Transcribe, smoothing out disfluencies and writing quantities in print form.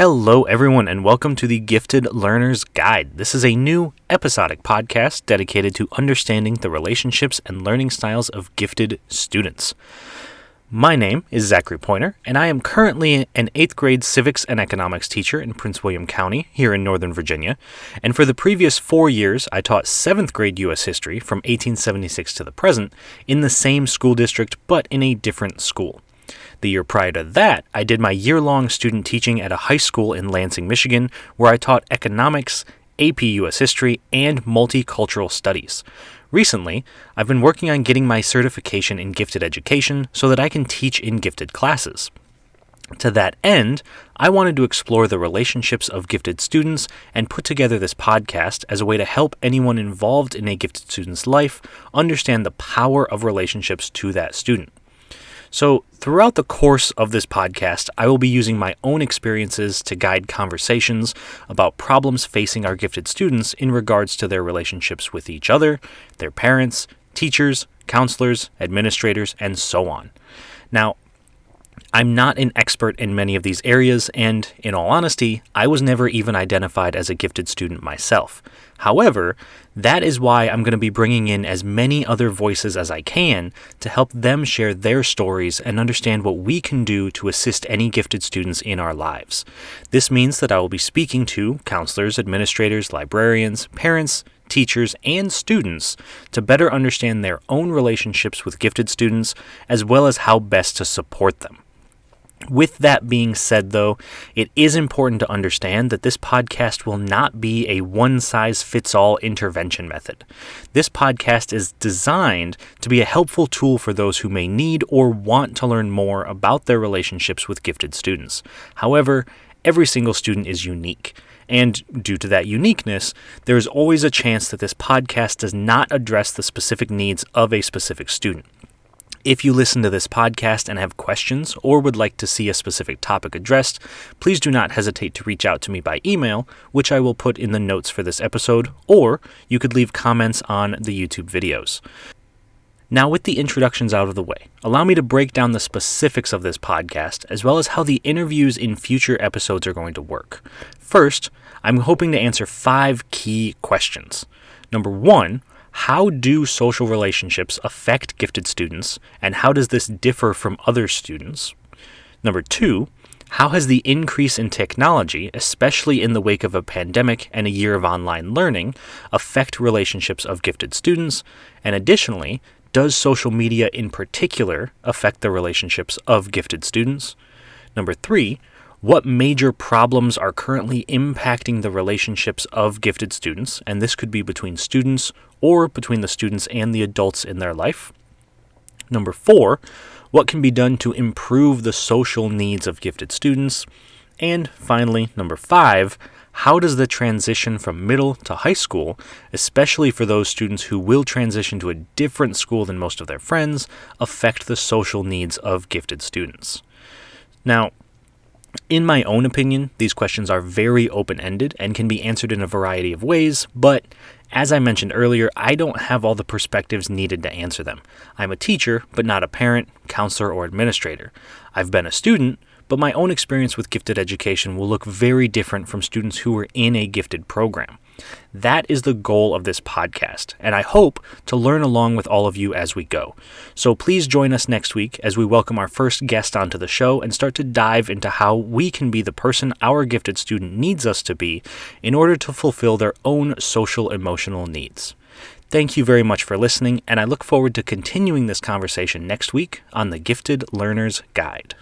Hello, everyone, and welcome to the Gifted Learner's Guide. This is a new episodic podcast dedicated to understanding the relationships and learning styles of gifted students. My name is Zachary Pointer, and I am currently an 8th grade civics and economics teacher in Prince William County here in Northern Virginia. And for the previous 4 years, I taught 7th grade U.S. history from 1876 to the present in the same school district, but in a different school. The year prior to that, I did my year-long student teaching at a high school in Lansing, Michigan, where I taught economics, AP U.S. history, and multicultural studies. Recently, I've been working on getting my certification in gifted education so that I can teach in gifted classes. To that end, I wanted to explore the relationships of gifted students and put together this podcast as a way to help anyone involved in a gifted student's life understand the power of relationships to that student. So, throughout the course of this podcast, I will be using my own experiences to guide conversations about problems facing our gifted students in regards to their relationships with each other, their parents, teachers, counselors, administrators, and so on. Now, I'm not an expert in many of these areas, and in all honesty, I was never even identified as a gifted student myself. However, that is why I'm going to be bringing in as many other voices as I can to help them share their stories and understand what we can do to assist any gifted students in our lives. This means that I will be speaking to counselors, administrators, librarians, parents, teachers, and students to better understand their own relationships with gifted students, as well as how best to support them. With that being said, though, it is important to understand that this podcast will not be a one-size-fits-all intervention method. This podcast is designed to be a helpful tool for those who may need or want to learn more about their relationships with gifted students. However, every single student is unique. And due to that uniqueness, there is always a chance that this podcast does not address the specific needs of a specific student. If you listen to this podcast and have questions or would like to see a specific topic addressed, please do not hesitate to reach out to me by email, which I will put in the notes for this episode, or you could leave comments on the YouTube videos. Now, with the introductions out of the way, allow me to break down the specifics of this podcast, as well as how the interviews in future episodes are going to work. First, I'm hoping to answer 5 key questions. Number 1, how do social relationships affect gifted students, and how does this differ from other students? Number 2, how has the increase in technology, especially in the wake of a pandemic and a year of online learning, affect relationships of gifted students? And additionally, does social media in particular affect the relationships of gifted students? Number 3, what major problems are currently impacting the relationships of gifted students, and this could be between students or between the students and the adults in their life. Number 4, what can be done to improve the social needs of gifted students? And finally, number 5, how does the transition from middle to high school, especially for those students who will transition to a different school than most of their friends, affect the social needs of gifted students? Now, in my own opinion, these questions are very open-ended and can be answered in a variety of ways, but as I mentioned earlier, I don't have all the perspectives needed to answer them. I'm a teacher, but not a parent, counselor, or administrator. I've been a student, but my own experience with gifted education will look very different from students who were in a gifted program. That is the goal of this podcast, and I hope to learn along with all of you as we go. So please join us next week as we welcome our first guest onto the show and start to dive into how we can be the person our gifted student needs us to be in order to fulfill their own social emotional needs. Thank you very much for listening, and I look forward to continuing this conversation next week on the Gifted Learner's Guide.